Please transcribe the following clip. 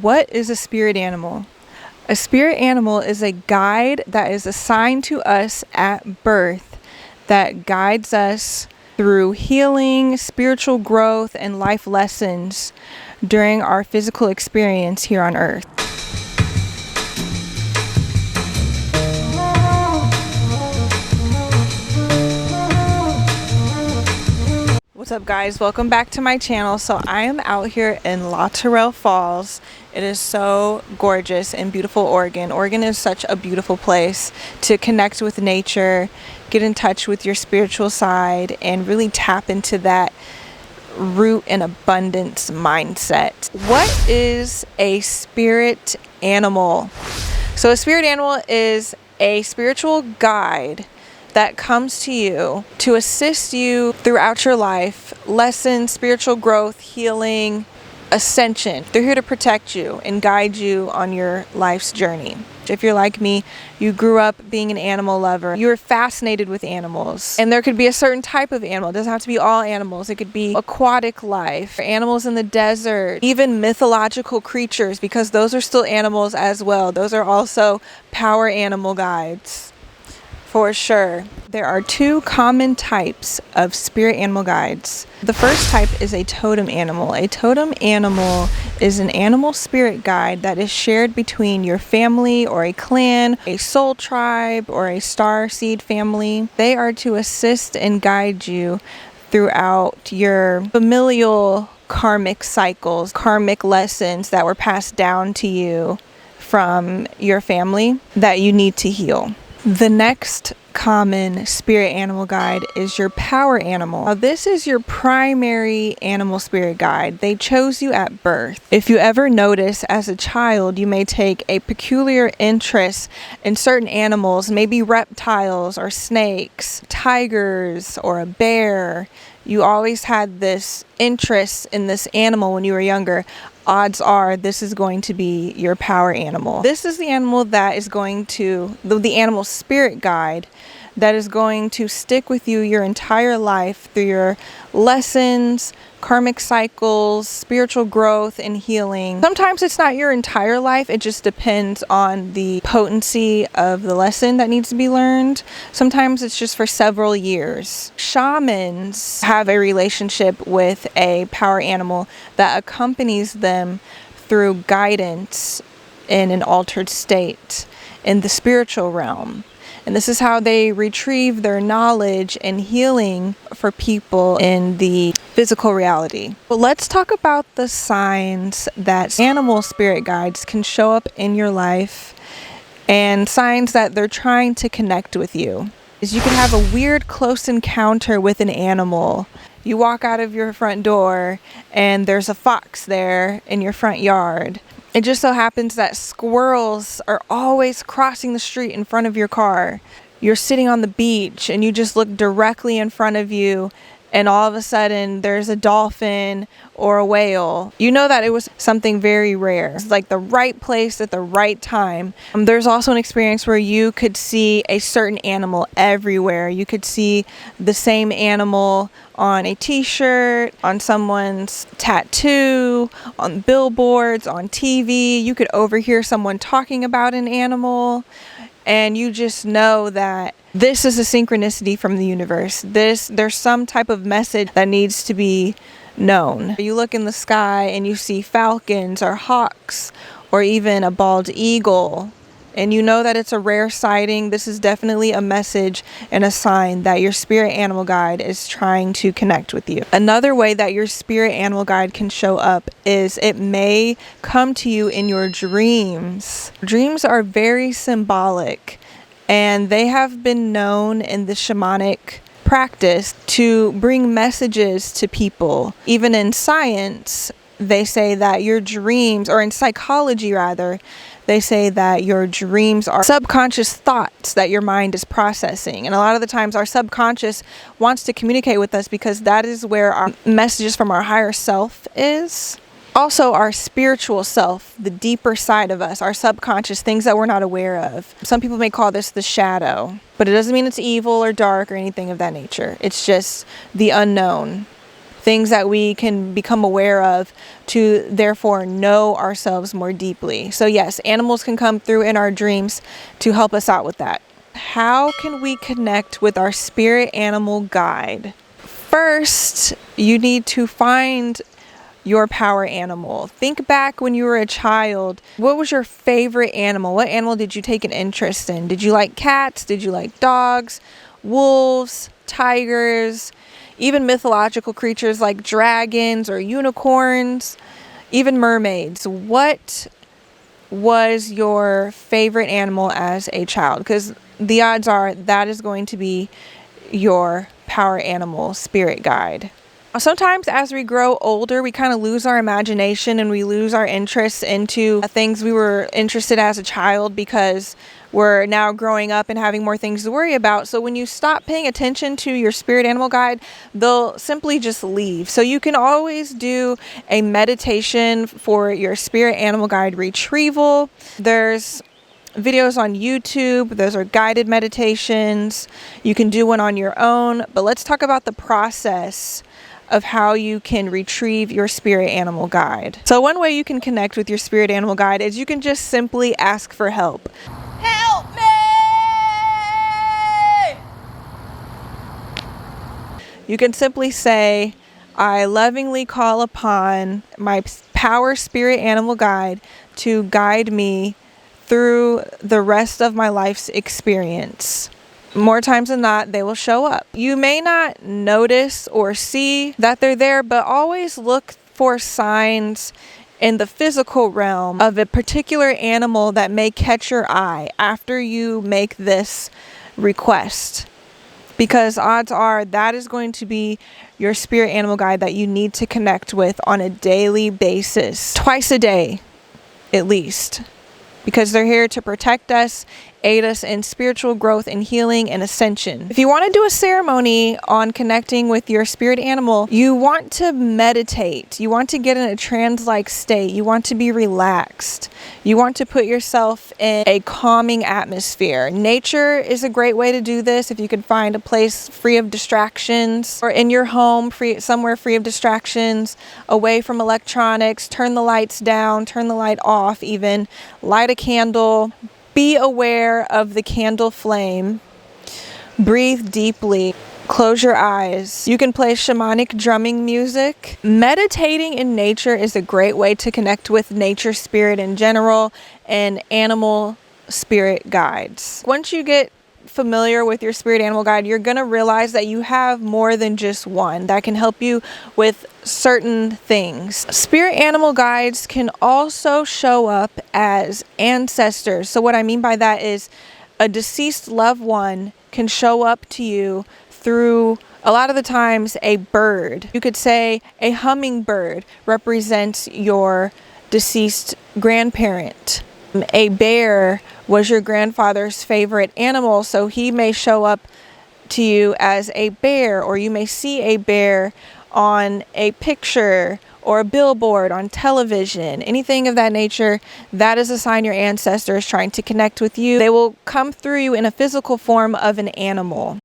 What is a spirit animal? A spirit animal is a guide that is assigned to us at birth that guides us through healing, spiritual growth, and life lessons during our physical experience here on Earth. What's up, guys? Welcome back to my channel. So I am out here in La Terrell Falls. It is so gorgeous in beautiful Oregon. Oregon is such a beautiful place to connect with nature, get in touch with your spiritual side, and really tap into that root and abundance mindset. What is a spirit animal? So a spirit animal is a spiritual guide that comes to you to assist you throughout your life, lessons, spiritual growth, healing, ascension. They're here to protect you and guide you on your life's journey. If you're like me, you grew up being an animal lover. You're fascinated with animals. And there could be a certain type of animal. It doesn't have to be all animals. It could be aquatic life, animals in the desert, even mythological creatures, because those are still animals as well. Those are also power animal guides. For sure. There are two common types of spirit animal guides. The first type is a totem animal. A totem animal is an animal spirit guide that is shared between your family or a clan, a soul tribe, or a star seed family. They are to assist and guide you throughout your familial karmic cycles, karmic lessons that were passed down to you from your family that you need to heal. The next common spirit animal guide is your power animal. Now, this is your primary animal spirit guide. They chose you at birth. If you ever notice as a child, you may take a peculiar interest in certain animals, maybe reptiles or snakes, tigers or a bear. You always had this interest in this animal when you were younger. Odds are this is going to be your power animal. This is the animal that is going to, the animal spirit guide that is going to stick with you your entire life through your lessons, karmic cycles, spiritual growth, and healing. Sometimes it's not your entire life. It just depends on the potency of the lesson that needs to be learned. Sometimes it's just for several years. Shamans have a relationship with a power animal that accompanies them through guidance in an altered state in the spiritual realm. And this is how they retrieve their knowledge and healing for people in the physical reality. But let's talk about the signs that animal spirit guides can show up in your life and signs that they're trying to connect with you. Is you can have a weird close encounter with an animal. You walk out of your front door and there's a fox there in your front yard. It just so happens that squirrels are always crossing the street in front of your car. You're sitting on the beach and you just look directly in front of you, and all of a sudden there's a dolphin or a whale. You know that it was something very rare. It's like the right place at the right time. There's also an experience where you could see a certain animal everywhere. You could see the same animal on a t-shirt, on someone's tattoo, on billboards, on TV. You could overhear someone talking about an animal, and you just know that this is a synchronicity from the universe. There's some type of message that needs to be known. You look in the sky and you see falcons or hawks or even a bald eagle, and you know that it's a rare sighting. This is definitely a message and a sign that your spirit animal guide is trying to connect with you. Another way that your spirit animal guide can show up is it may come to you in your dreams. Dreams are very symbolic, and they have been known in the shamanic practice to bring messages to people. Even in science, they say that your dreams, or in psychology rather, they say that your dreams are subconscious thoughts that your mind is processing. And a lot of the times our subconscious wants to communicate with us because that is where our messages from our higher self is. Also, our spiritual self, the deeper side of us, our subconscious, things that we're not aware of. Some people may call this the shadow, but it doesn't mean it's evil or dark or anything of that nature. It's just the unknown. things that we can become aware of to therefore know ourselves more deeply. So yes, animals can come through in our dreams to help us out with that. How can we connect with our spirit animal guide? First, you need to find your power animal. Think back when you were a child. What was your favorite animal? What animal did you take an interest in? Did you like cats? Did you like dogs? Wolves? Tigers? Even mythological creatures like dragons or unicorns? Even mermaids? What was your favorite animal as a child? Because the odds are that is going to be your power animal spirit guide. Sometimes as we grow older, we kind of lose our imagination and we lose our interest into things we were interested as a child because we're now growing up and having more things to worry about. So when you stop paying attention to your spirit animal guide, they'll simply just leave. So you can always do a meditation for your spirit animal guide retrieval. There's videos on YouTube. Those are guided meditations. You can do one on your own, but let's talk about the process of how you can retrieve your spirit animal guide. So one way you can connect with your spirit animal guide is you can just simply ask for help. Help me! You can simply say, I lovingly call upon my power spirit animal guide to guide me through the rest of my life's experience. More times than not, they will show up. You may not notice or see that they're there, but always look for signs in the physical realm of a particular animal that may catch your eye after you make this request. Because odds are that is going to be your spirit animal guide that you need to connect with on a daily basis, twice a day at least. Because they're here to protect us, aid us in spiritual growth and healing and ascension. If you want to do a ceremony on connecting with your spirit animal, you want to meditate. You want to get in a trance-like state. You want to be relaxed. You want to put yourself in a calming atmosphere. Nature is a great way to do this. If you could find a place free of distractions, or in your home, somewhere free of distractions, away from electronics, turn the lights down, turn the light off even, light a candle. Be aware of the candle flame. Breathe deeply. Close your eyes. You can play shamanic drumming music. Meditating in nature is a great way to connect with nature spirit in general and animal spirit guides. Once you get familiar with your spirit animal guide, you're going to realize that you have more than just one that can help you with certain things. Spirit animal guides can also show up as ancestors. So what I mean by that is a deceased loved one can show up to you through, a lot of the times, a bird. You could say a hummingbird represents your deceased grandparent. A bear was your grandfather's favorite animal, so he may show up to you as a bear, or you may see a bear on a picture or a billboard on television, anything of that nature. That is a sign your ancestor is trying to connect with you. They will come through you in a physical form of an animal.